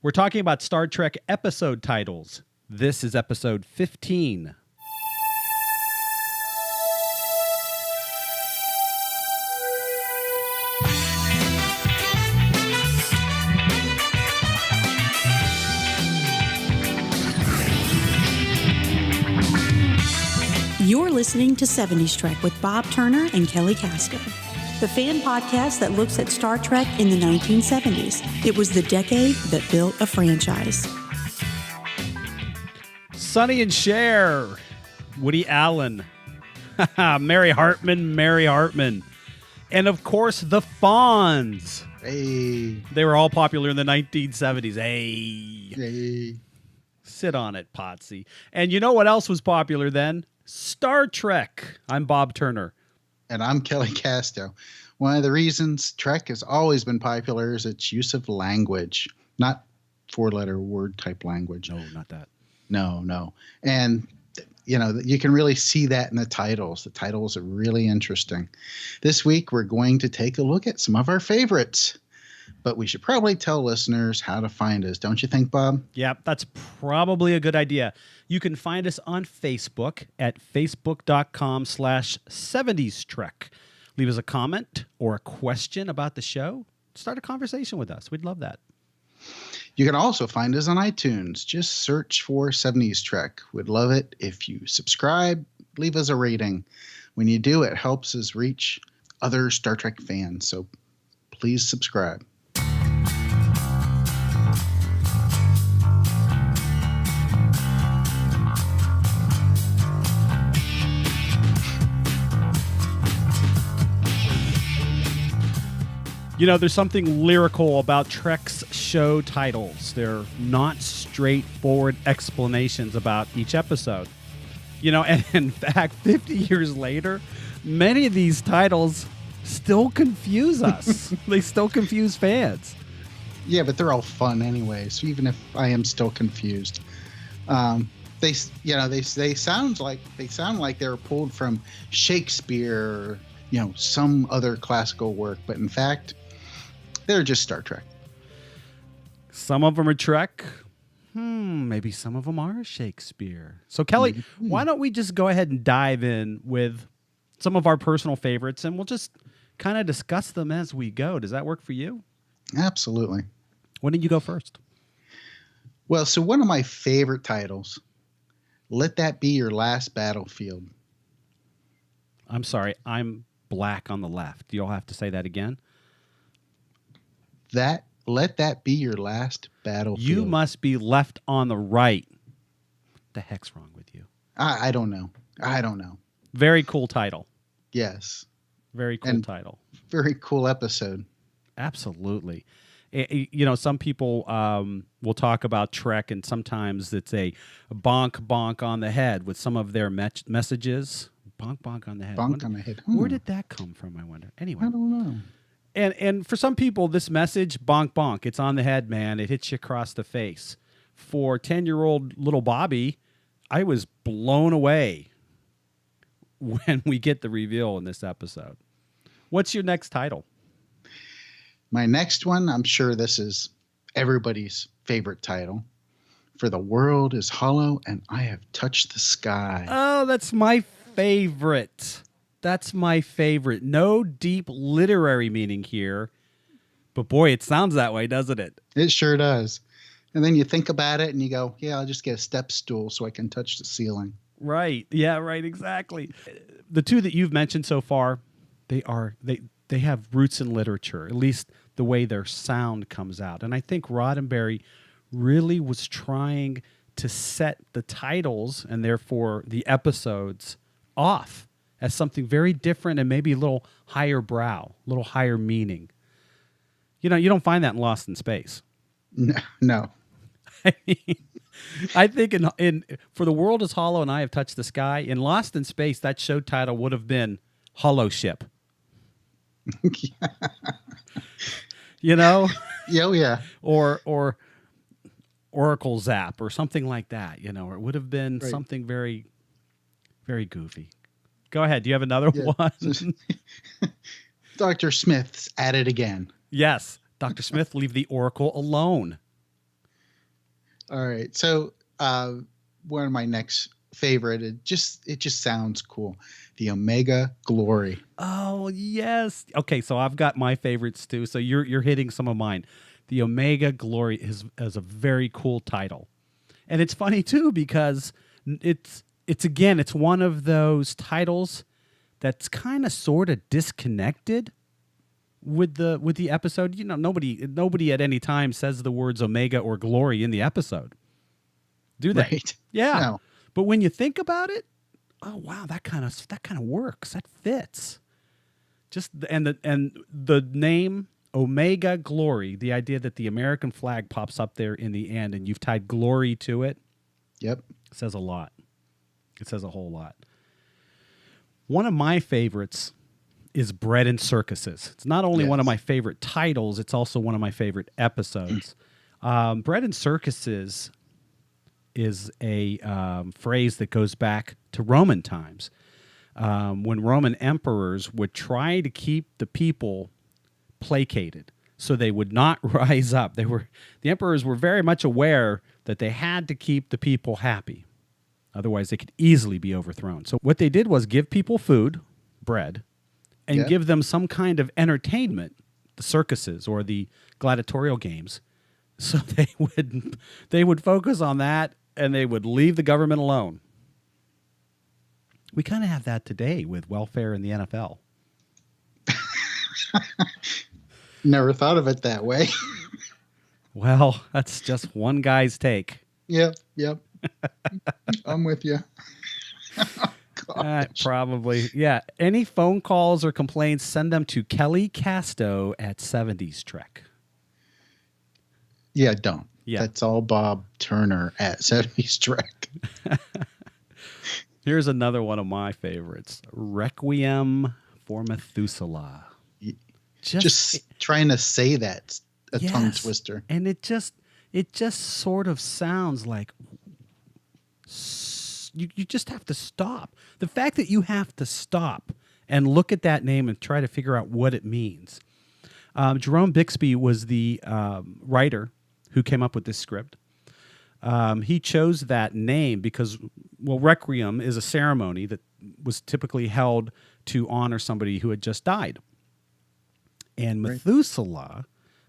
We're talking about Star Trek episode titles. This is episode 15. You're listening to 70s Trek with Bob Turner and Kelly Casto, the fan podcast that looks at Star Trek in the 1970s. It was the decade that built a franchise. Sonny and Cher, Woody Allen, Mary Hartman, and of course the Fonz. Hey. They were all popular in the 1970s. Hey. Hey. Sit on it, Potsy. And you know what else was popular then? Star Trek. I'm Bob Turner. And I'm Kelly Casto. One of the reasons Trek has always been popular is its use of language, not four-letter word type language. No, not that. No. And, you know, you can really see that in the titles. The titles are really interesting. This week, we're going to take a look at some of our favorites. But we should probably tell listeners how to find us. Don't you think, Bob? Yeah, that's probably a good idea. You can find us on Facebook at facebook.com/70strek. Leave us a comment or a question about the show. Start a conversation with us. We'd love that. You can also find us on iTunes. Just search for 70s Trek. We'd love it if you subscribe, leave us a rating. When you do, it helps us reach other Star Trek fans. So please subscribe. You know, there's something lyrical about Trek's show titles. They're not straightforward explanations about each episode. You know, and in fact, 50 years later, many of these titles still confuse us. They still confuse fans. Yeah, but they're all fun anyway. So even if I am still confused, they sound like they're pulled from Shakespeare or, you know, some other classical work. But in fact, they're just Star Trek. Some of them are Trek. Maybe some of them are Shakespeare. So, Kelly, why don't we just go ahead and dive in with some of our personal favorites, and we'll just kind of discuss them as we go. Does that work for you? Absolutely. Why don't you go first? Well, so one of my favorite titles, Let That Be Your Last Battlefield. I'm sorry, I'm black on the left. You'll have to say that again. Let that be your last battlefield. You must be left on the right. What the heck's wrong with you? I don't know. Very cool title. Yes. Very cool title. Very cool episode. Absolutely. You know, some people will talk about Trek, and sometimes it's a bonk on the head with some of their messages. Bonk on the head. Bonk on the head. Where did that come from, I wonder? Anyway. I don't know. And for some people, this message, bonk, it's on the head, man. It hits you across the face. For 10-year-old little Bobby, I was blown away when we get the reveal in this episode. What's your next title? My next one, I'm sure this is everybody's favorite title. For the world is hollow and I have touched the sky. Oh, that's my favorite. That's my favorite. No deep literary meaning here. But boy, it sounds that way, doesn't it? It sure does. And then you think about it and you go, yeah, I'll just get a step stool so I can touch the ceiling. Right. Yeah, right, exactly. The two that you've mentioned so far, they have roots in literature, at least the way their sound comes out. And I think Roddenberry really was trying to set the titles and therefore the episodes off as something very different and maybe a little higher brow, a little higher meaning. You know, you don't find that in Lost in Space. No. I mean, I think in For the World is Hollow and I Have Touched the Sky, in Lost in Space, that show title would have been Hollow Ship. You know? Oh, yeah. Or Oracle Zap or something like that, you know, or it would have been something very, very goofy. Go ahead. Do you have another one? Dr. Smith's at it again. Yes. Dr. Smith, leave the Oracle alone. All right. So one of my next favorite, it just sounds cool. The Omega Glory. Oh yes. Okay, so I've got my favorites too. So you're hitting some of mine. The Omega Glory is a very cool title, and it's funny too because it's one of those titles that's kind of sort of disconnected with the episode. You know, nobody at any time says the words Omega or Glory in the episode, do they? Right. Yeah. No. But when you think about it, oh wow, that kind of works. That fits. Just and the name Omega Glory, the idea that the American flag pops up there in the end and you've tied glory to it, Yep. says a lot. It says a whole lot. One of my favorites is Bread and Circuses. It's not only one of my favorite titles, it's also one of my favorite episodes. Bread and Circuses is a phrase that goes back to Roman times, when Roman emperors would try to keep the people placated so they would not rise up. The emperors were very much aware that they had to keep the people happy. Otherwise, they could easily be overthrown. So what they did was give people food, bread, and give them some kind of entertainment, the circuses or the gladiatorial games. So they would focus on that and they would leave the government alone. We kind of have that today with welfare in the NFL. Never thought of it that way. Well, that's just one guy's take. Yep. I'm with you. Probably. Yeah. Any phone calls or complaints, send them to Kelly Casto at 70s Trek. Yeah, don't. Yeah. That's all Bob Turner at 70s Trek. Here's another one of my favorites. Requiem for Methuselah. Just trying to say that's a tongue twister. And it just sort of sounds like you just have to stop. The fact that you have to stop and look at that name and try to figure out what it means. Jerome Bixby was the writer who came up with this script. He chose that name because, well, Requiem is a ceremony that was typically held to honor somebody who had just died. And Methuselah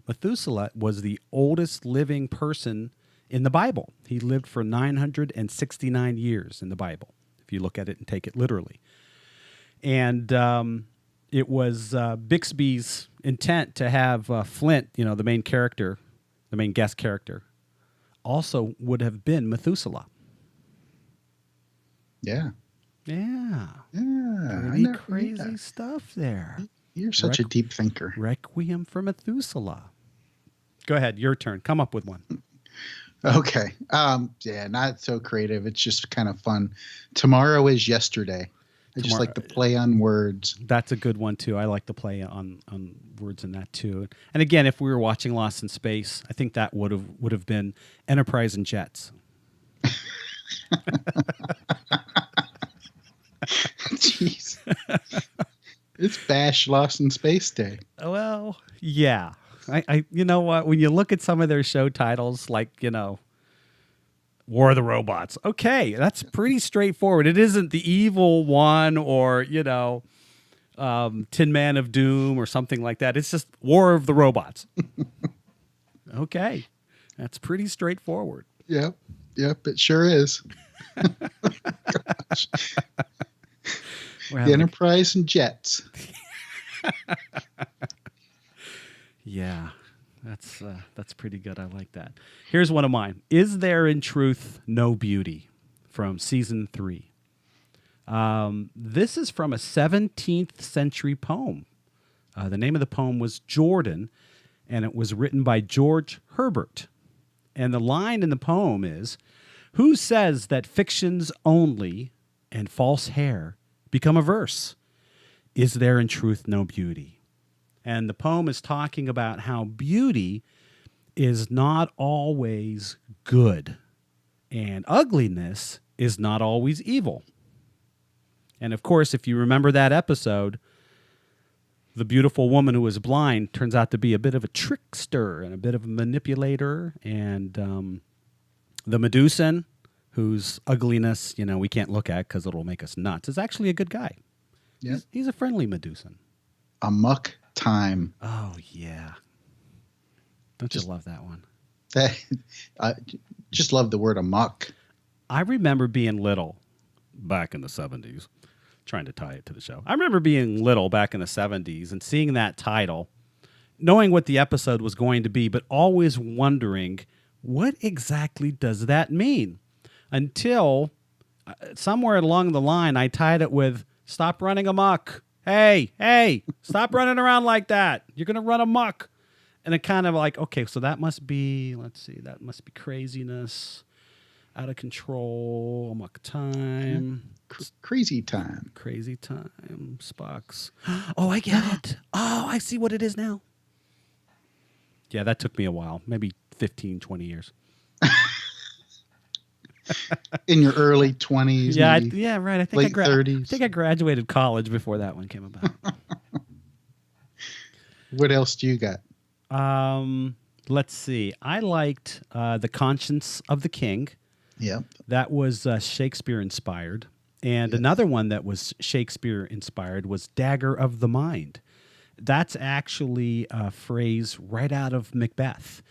was the oldest living person in the Bible. He lived for 969 years in the Bible, if you look at it and take it literally. And it was Bixby's intent to have Flint, the main character, the main guest character, also would have been Methuselah. Yeah. Pretty crazy stuff there. You're such a deep thinker. Requiem for Methuselah. Go ahead, your turn. Come up with one. Okay. Not so creative. It's just kind of fun. Tomorrow is yesterday. I just like to play on words. That's a good one too. I like to play on words in that too. And again, if we were watching Lost in Space, I think that would have been Enterprise and Jets. Jeez. It's Bash Lost in Space Day. Well, yeah. I you know what? When you look at some of their show titles, like, War of the Robots. Okay, that's pretty straightforward. It isn't the evil one or, Tin Man of Doom or something like that. It's just War of the Robots. Okay, that's pretty straightforward. Yep, it sure is. Gosh. The Enterprise and Jets. Yeah, that's pretty good. I like that. Here's one of mine. Is there in truth no beauty? From season 3. This is from a 17th century poem. The name of the poem was Jordan, and it was written by George Herbert. And the line in the poem is, "Who says that fictions only and false hair become a verse? Is there in truth no beauty?" And the poem is talking about how beauty is not always good, and ugliness is not always evil. And of course, if you remember that episode, the beautiful woman who was blind turns out to be a bit of a trickster and a bit of a manipulator, and The Medusan, whose ugliness, we can't look at because it'll make us nuts, is actually a good guy. Yep. He's a friendly Medusan. Amok Time. Oh, yeah. Don't you love that one? I just love the word amok. I remember being little back in the 70s, trying to tie it to the show. I remember being little back in the 70s and seeing that title, knowing what the episode was going to be, but always wondering, what exactly does that mean? Until somewhere along the line, I tied it with, stop running amok. Hey, stop running around like that. You're going to run amok. And it kind of like, okay, so that must be, that must be craziness, out of control, amok time. Crazy time. Crazy time, Spock's. Oh, I get it. Oh, I see what it is now. Yeah, that took me a while, maybe 15, 20 years. In your early 20s. Yeah, right. I think late 30s. I think I graduated college before that one came about. What else do you got? Let's see. I liked The Conscience of the King. Yep. That was Shakespeare inspired. And another one that was Shakespeare inspired was Dagger of the Mind. That's actually a phrase right out of Macbeth.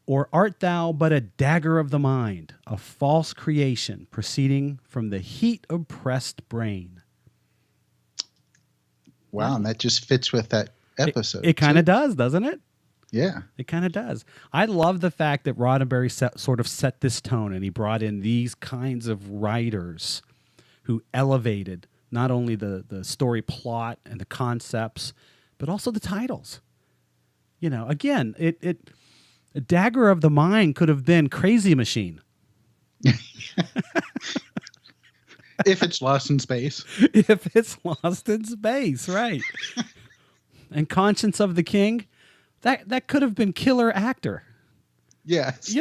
Or art thou but a dagger of the mind, a false creation proceeding from the heat oppressed brain? Wow, and that just fits with that episode. It kind of does, doesn't it? Yeah. It kind of does. I love the fact that Roddenberry sort of set this tone, and he brought in these kinds of writers who elevated not only the story plot and the concepts, but also the titles. Again, a Dagger of the Mind could have been Crazy Machine. If it's lost in space. If it's lost in space, right. And Conscience of the King, that could have been Killer Actor. Yes.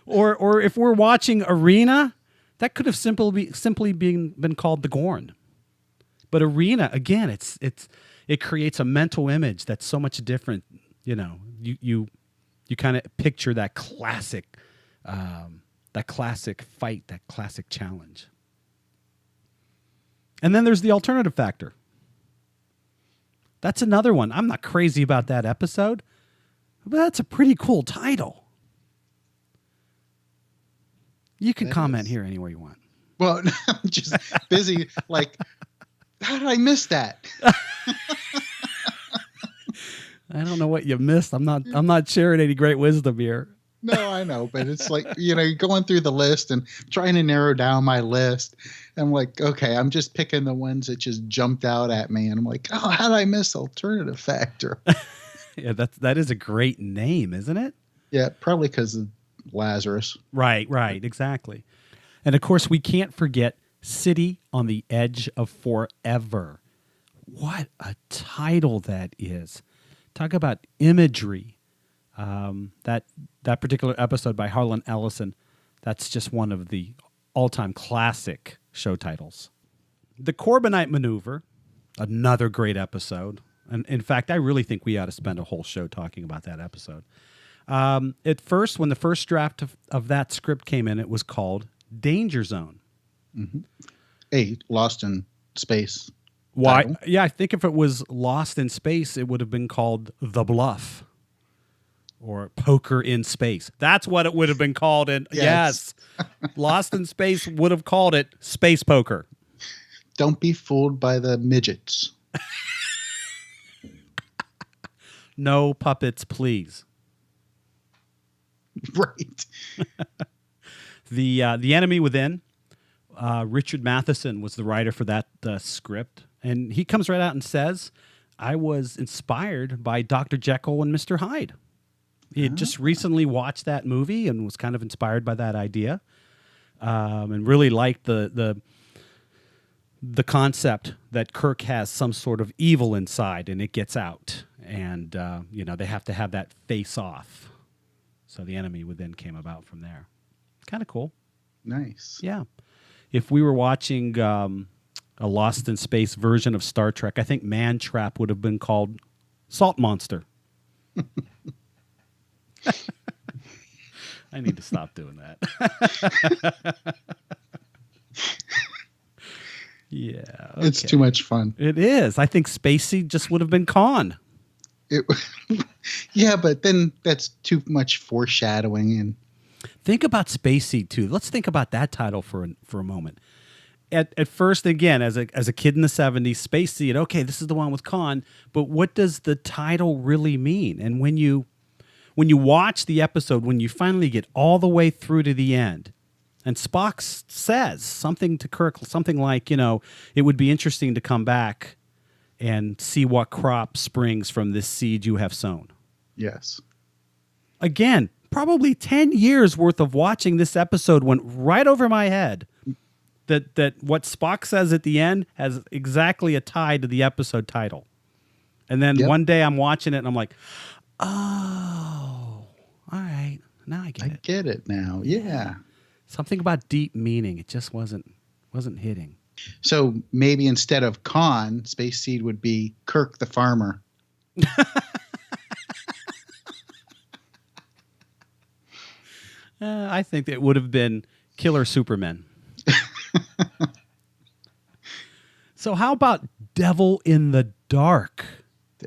Or if we're watching Arena, that could have simply been called The Gorn. But Arena, again, it creates a mental image that's so much different. You kind of picture that classic fight, that classic challenge. And then there's the alternative factor. That's another one. I'm not crazy about that episode, but that's a pretty cool title. You can comment here anywhere you want. Well, I'm just busy. Like, how did I miss that? I don't know what you missed. I'm not sharing any great wisdom here. No, I know, but it's like, going through the list and trying to narrow down my list. I'm like, okay, I'm just picking the ones that just jumped out at me. And I'm like, oh, how did I miss alternative factor? Yeah, that is a great name, isn't it? Yeah, probably because of Lazarus. Right, exactly. And of course, we can't forget City on the Edge of Forever. What a title that is. Talk about imagery. That particular episode by Harlan Ellison, that's just one of the all-time classic show titles. The Corbinite Maneuver, another great episode. And in fact, I really think we ought to spend a whole show talking about that episode. At first, when the first draft of that script came in, it was called Danger Zone. Mm-hmm. Hey, Lost in Space. Why? Title. Yeah, I think if it was Lost in Space, it would have been called The Bluff or Poker in Space. That's what it would have been called. Yes. Lost in Space would have called it Space Poker. Don't be fooled by the midgets. No puppets, please. Right. The Enemy Within. Richard Matheson was the writer for that script. And he comes right out and says, I was inspired by Dr. Jekyll and Mr. Hyde. He had just recently watched that movie and was kind of inspired by that idea, and really liked the concept that Kirk has some sort of evil inside and it gets out. And, they have to have that face off. So The Enemy Within came about from there. Kind of cool. Nice. Yeah. If we were watching a Lost in Space version of Star Trek, I think Man Trap would have been called Salt Monster. I need to stop doing that. Yeah. Okay. It's too much fun. It is. I think Spacey just would have been Khan. Yeah, but then that's too much foreshadowing. And Think about Spacey too. Let's think about that title for a moment. At first, again, as a kid in the 70s, Spacey, and okay, this is the one with Khan, but what does the title really mean? And when you watch the episode, when you finally get all the way through to the end, and Spock says something to Kirk, something like, it would be interesting to come back and see what crop springs from this seed you have sown. yes. Again, probably 10 years worth of watching this episode went right over my head. That what Spock says at the end has exactly a tie to the episode title. And then one day I'm watching it and I'm like, oh, all right. Now I get it. I get it now. Yeah. Something about deep meaning. It just wasn't hitting. So maybe instead of Khan, Space Seed would be Kirk the farmer. I think it would have been Killer Superman. So how about Devil in the Dark?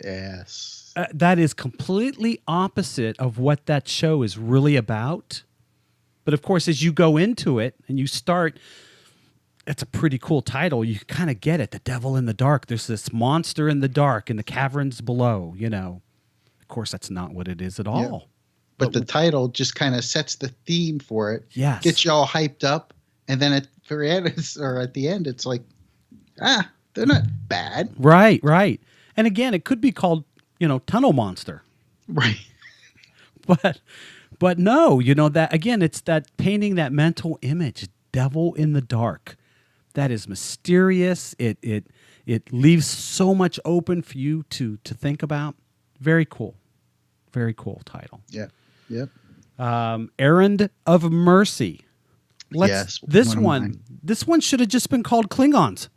Yes. That is completely opposite of what that show is really about. But of course, as you go into it and you start, it's a pretty cool title. You kind of get it. The Devil in the Dark. There's this monster in the dark in the caverns below, Of course, that's not what it is at all. Yeah. But the title just kind of sets the theme for it. Yes. Gets you all hyped up. And then at the end, it's like, they're not bad. Right. And again, it could be called, Tunnel Monster. Right. But no, that again, it's that painting that mental image, Devil in the Dark. That is mysterious. It leaves so much open for you to think about. Very cool. Very cool title. Yeah. Yep. Errand of Mercy. Yes. This one should have just been called Klingons.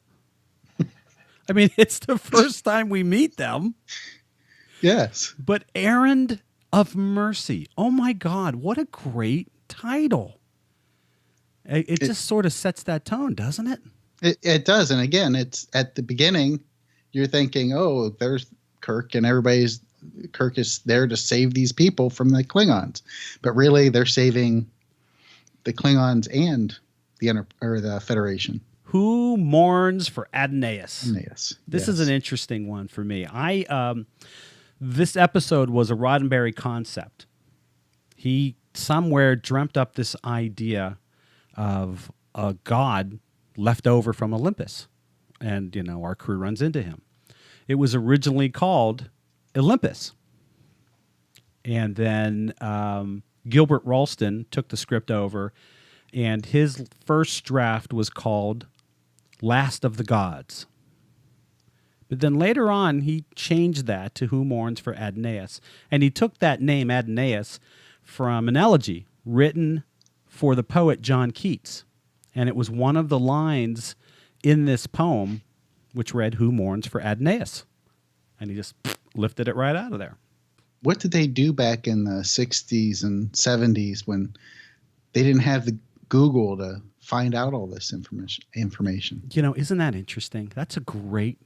I mean, it's the first time we meet them. Yes. But Errand of Mercy. Oh my God, what a great title. It just sort of sets that tone, doesn't it? It does. And again, it's at the beginning, you're thinking, oh, there's Kirk and Kirk is there to save these people from the Klingons. But really, they're saving the Klingons and the Federation. Who mourns for Adonais? This is Yes. an interesting one for me. This episode was a Roddenberry concept. He somewhere dreamt up this idea of a god left over from Olympus. And, our crew runs into him. It was originally called Olympus. And then Gilbert Ralston took the script over, and his first draft was called Last of the Gods. But then later on, he changed that to Who Mourns for Adonais. And he took that name, Adonais, from an elegy written for the poet John Keats. And it was one of the lines in this poem which read, Who Mourns for Adonais? And he just lifted it right out of there. What did they do back in the 60s and 70s when they didn't have the Google to find out all this information? Isn't that interesting? That's a great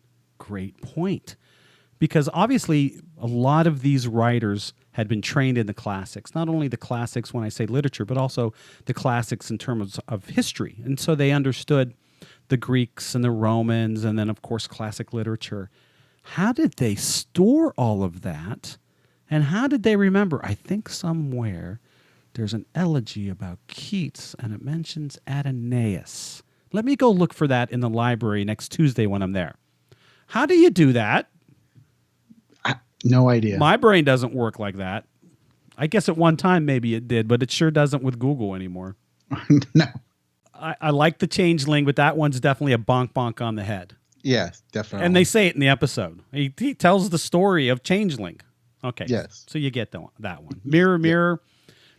point. Because obviously a lot of these writers had been trained in the classics, not only the classics when I say literature, but also the classics in terms of history. And so they understood the Greeks and the Romans and then, of course, classic literature. How did they store all of that? And how did they remember? I think somewhere there's an elegy about Keats, and it mentions Adonais. Let me go look for that in the library next Tuesday when I'm there. How do you do that? No idea. My brain doesn't work like that. I guess at one time maybe it did, but it sure doesn't with Google anymore. No. I like the changeling, but that one's definitely a bonk bonk on the head. Yeah, definitely. And they say it in the episode. He tells the story of changeling. Okay. Yes. So you get that one. Mirror, mirror.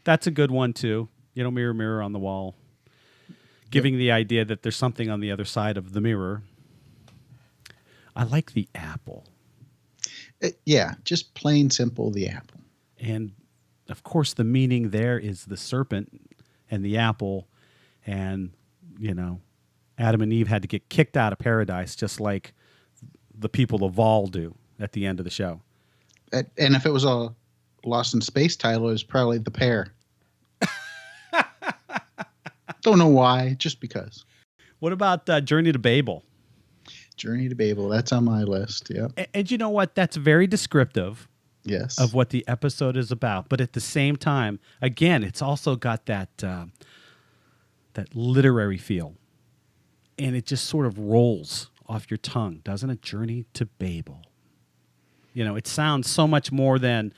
That's a good one too. Mirror, mirror on the wall. Giving the idea that there's something on the other side of the mirror. I like the apple. Yeah, just plain simple, the apple. And of course, the meaning there is the serpent and the apple, and, Adam and Eve had to get kicked out of paradise, just like the people of Vol do at the end of the show. And if it was a Lost in Space title, it was probably The Pair. Don't know why, just because. What about Journey to Babel? Journey to Babel, that's on my list, yeah. And you know what? That's very descriptive. Yes. Of what the episode is about. But at the same time, again, it's also got that literary feel. And it just sort of rolls off your tongue, doesn't it? Journey to Babel. It sounds so much more than,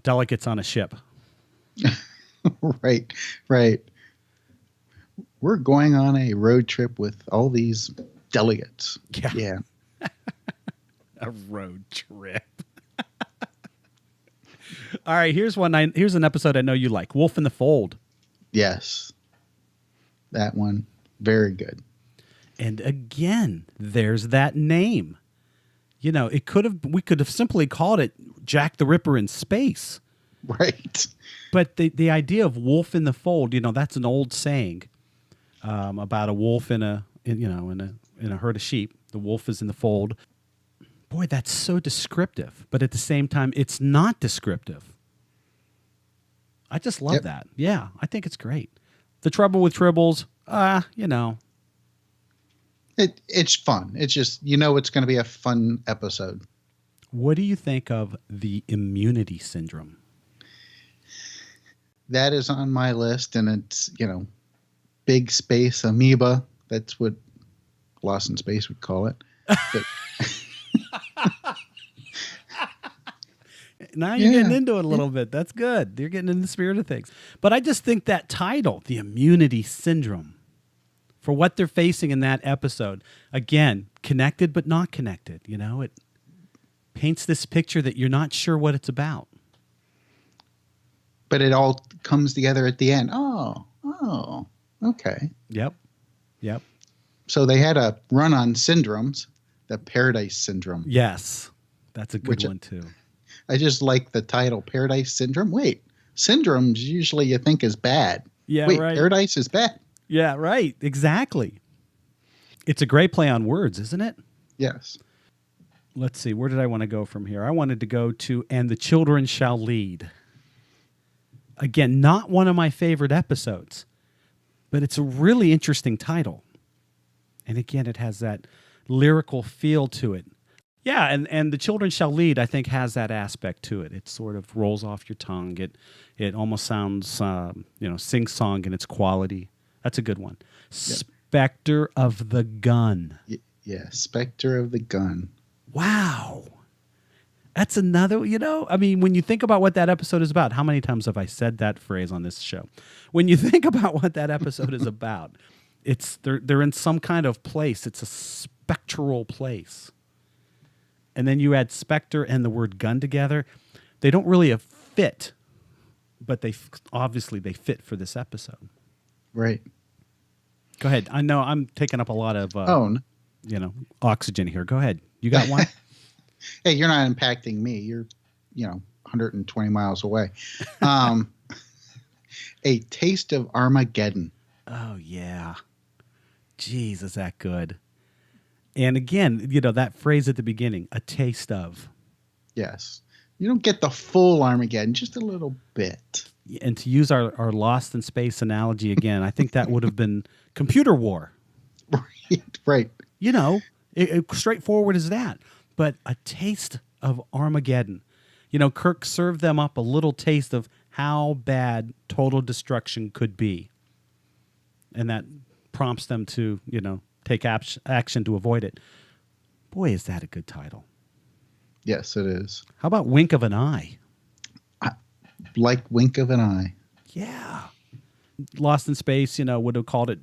delegates on a ship. Right. We're going on a road trip with all these delegates. Yeah. A road trip. All right, here's an episode I know you like, Wolf in the Fold. Yes. That one, very good. And again, there's that name. We could have simply called it Jack the Ripper in Space. Right. But the idea of wolf in the fold, that's an old saying about a wolf in a herd of sheep. The wolf is in the fold. Boy, that's so descriptive. But at the same time, it's not descriptive. I just love that. Yeah, I think it's great. The trouble with tribbles, It's fun. It's just, it's going to be a fun episode. What do you think of the immunity syndrome? That is on my list, and it's, big space amoeba. That's what Lost in Space would call it. But now you're getting into it a little bit. That's good. You're getting in the spirit of things. But I just think that title, the immunity syndrome, for what they're facing in that episode, again, connected but not connected. It paints this picture that you're not sure what it's about. But it all comes together at the end. Oh, okay. Yep. So they had a run on syndromes, the Paradise Syndrome. Yes, that's a good one too. I just like the title, Paradise Syndrome. Wait, syndromes usually you think is bad. Yeah, wait, right. Paradise is bad. Yeah, right. Exactly. It's a great play on words, isn't it? Yes. Let's see. Where did I want to go from here? I wanted to go to And the Children Shall Lead. Again, not one of my favorite episodes, but it's a really interesting title. And again, it has that lyrical feel to it. Yeah, and The Children Shall Lead, I think, has that aspect to it. It sort of rolls off your tongue. It almost sounds, sing-song in its quality. That's a good one. Yep. Spectre of the Gun. Yeah, Spectre of the Gun. Wow. That's another, when you think about what that episode is about, how many times have I said that phrase on this show? When you think about what that episode is about, they're in some kind of place. It's a spectral place. And then you add specter and the word gun together. They don't really fit, but they fit for this episode. Right. Go ahead. I know I'm taking up a lot of oxygen here. Go ahead. You got one? Hey, you're not impacting me. You're, 120 miles away. A Taste of Armageddon. Oh, yeah. Jeez, is that good? And again, that phrase at the beginning, a taste of. Yes. You don't get the full Armageddon, just a little bit. And to use our Lost in Space analogy again, I think that would have been computer war. Right. Straightforward as that. But a taste of Armageddon. Kirk served them up a little taste of how bad total destruction could be. And that prompts them to, take action to avoid it. Boy, is that a good title. Yes, it is. How about Wink of an Eye? I like Wink of an Eye. Yeah. Lost in Space, would have called it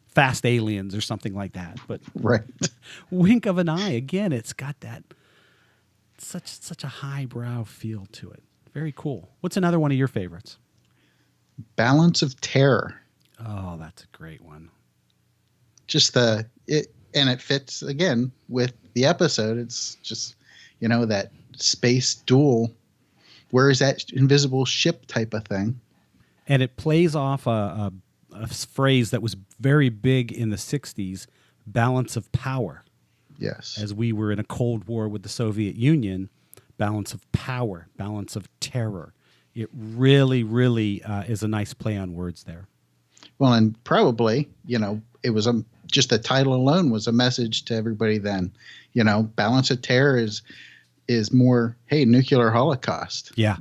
Fast Aliens or something like that. But right. Wink of an Eye, again, it's got that such a highbrow feel to it. Very cool. What's another one of your favorites? Balance of Terror. Oh, that's a great one. Just it fits again with the episode. It's just, that space duel where is that invisible ship type of thing. And it plays off a phrase that was very big in the 60s, balance of power. Yes. As we were in a Cold War with the Soviet Union, balance of power, balance of terror. It really, really is a nice play on words there. Well, and probably, it was just the title alone was a message to everybody then. Balance of terror is more, hey, nuclear holocaust. Yeah.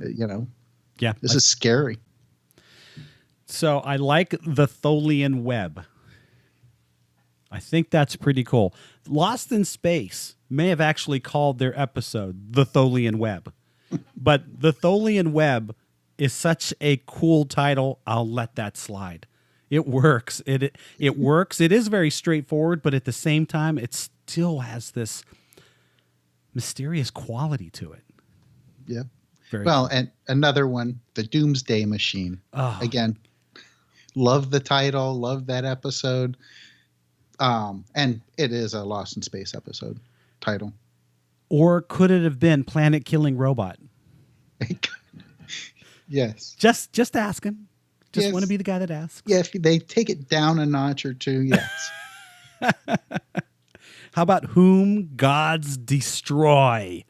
Yeah. This is scary. So I like the Tholian web. I think that's pretty cool. Lost in Space may have actually called their episode The Tholian Web. But The Tholian Web is such a cool title, I'll let that slide. It works. It works. It is very straightforward, but at the same time, it still has this mysterious quality to it. Yep. Very well, cool. And another one, The Doomsday Machine. Oh. Again, love the title, love that episode. And it is a Lost in Space episode title. Or could it have been Planet Killing Robot? Yes. Just asking. Just Yes. want to be the guy that asks. Yeah, if they take it down a notch or two, yes. How about Whom Gods Destroy?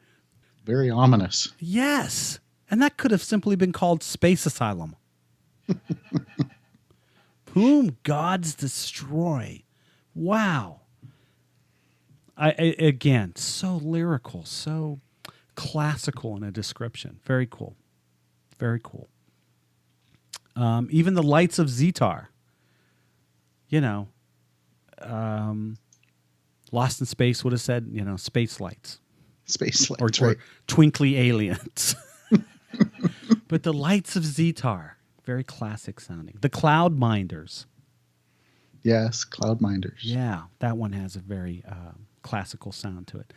Very ominous. Yes. And that could have simply been called Space Asylum. Whom Gods Destroy. Wow. Again, so lyrical, so classical in a description. Very cool. Very cool. Even the Lights of Zetar. Lost in Space would have said, space lights. Space Or lights, right? twinkly aliens. But the Lights of Zetar, very classic sounding. The Cloud Minders. Yes, Cloudminders. Yeah, that one has a very classical sound to it.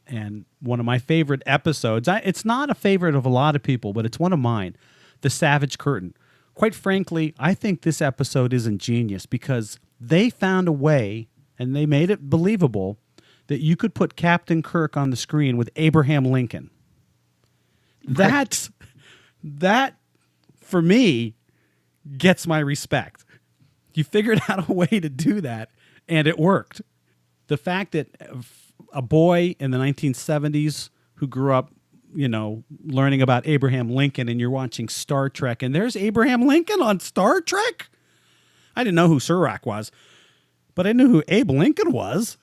And one of my favorite episodes, it's not a favorite of a lot of people, but it's one of mine, The Savage Curtain. Quite frankly, I think this episode is ingenious because they found a way, and they made it believable, that you could put Captain Kirk on the screen with Abraham Lincoln. Right. That, for me, gets my respect. You figured out a way to do that, and it worked. The fact that a boy in the 1970s who grew up, learning about Abraham Lincoln, and you're watching Star Trek, and there's Abraham Lincoln on Star Trek? I didn't know who Surak was, but I knew who Abe Lincoln was.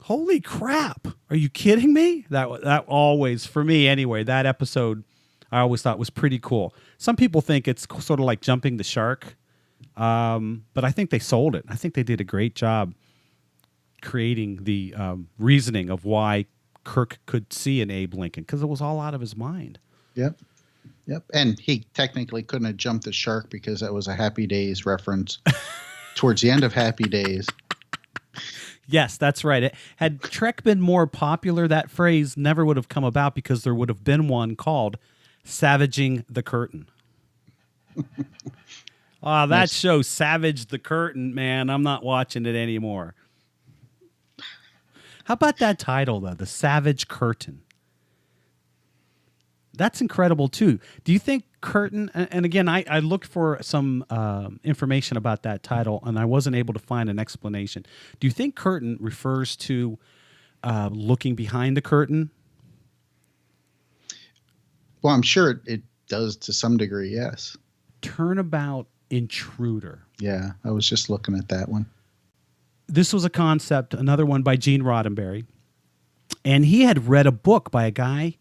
Holy crap. Are you kidding me? That always, for me anyway, that episode I always thought was pretty cool. Some people think it's sort of like jumping the shark. But I think they sold it. I think they did a great job creating the reasoning of why Kirk could see an Abe Lincoln, because it was all out of his mind. Yep. And he technically couldn't have jumped the shark because that was a Happy Days reference towards the end of Happy Days. Yes, that's right. Had Trek been more popular, that phrase never would have come about because there would have been one called Savaging the Curtain. Oh, that Nice. show Savage the Curtain, man. I'm not watching it anymore. How about that title, though? The Savage Curtain. That's incredible, too. Do you think Curtain, and again, I looked for some information about that title, and I wasn't able to find an explanation. Do you think Curtain refers to looking behind the curtain? Well, I'm sure it does to some degree, yes. Turnabout intruder. Yeah, I was just looking at that one. This was a concept, another one by Gene Roddenberry. And he had read a book by a guy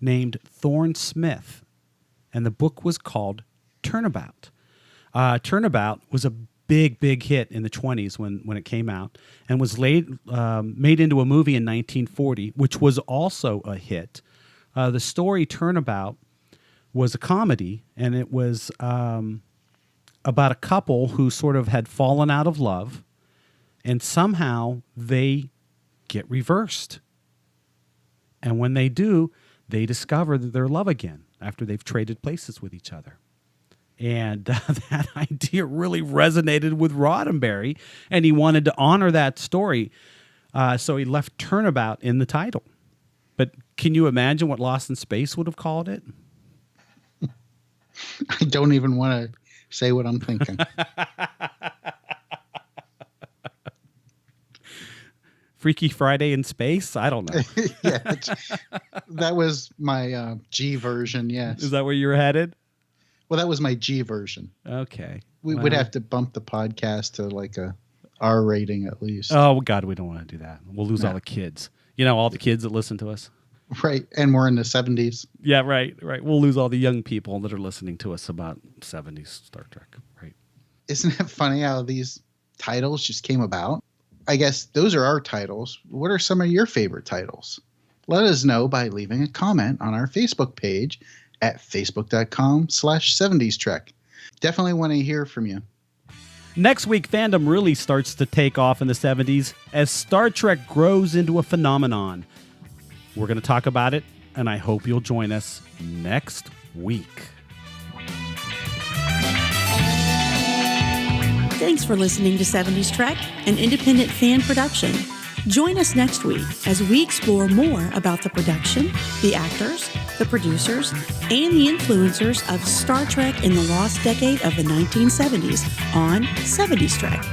named Thorne Smith. And the book was called Turnabout. Turnabout was a big hit in the 1920s when it came out, and was made into a movie in 1940, which was also a hit. The story Turnabout was a comedy, and it was about a couple who sort of had fallen out of love, and somehow they get reversed. And when they do, they discover their love again after they've traded places with each other. And that idea really resonated with Roddenberry, and he wanted to honor that story. So he left Turnabout in the title. But can you imagine what Lost in Space would have called it? I don't even want to say what I'm thinking. Freaky Friday in space? I don't know. Yeah, that was my G version. Yes. Is that where you're headed? Well, that was my G version. Okay. We would have to bump the podcast to like a R rating at least. Oh God, we don't want to do that. We'll lose all the kids. All the kids that listen to us. Right, and we're in the 70s. Yeah, right. We'll lose all the young people that are listening to us about 70s Star Trek. Right. Isn't it funny how these titles just came about? I guess those are our titles. What are some of your favorite titles? Let us know by leaving a comment on our Facebook page at facebook.com/70s Trek. Definitely want to hear from you. Next week, fandom really starts to take off in the 70s as Star Trek grows into a phenomenon. We're going to talk about it, and I hope you'll join us next week. Thanks for listening to 70s Trek, an independent fan production. Join us next week as we explore more about the production, the actors, the producers, and the influencers of Star Trek in the lost decade of the 1970s on 70s Trek.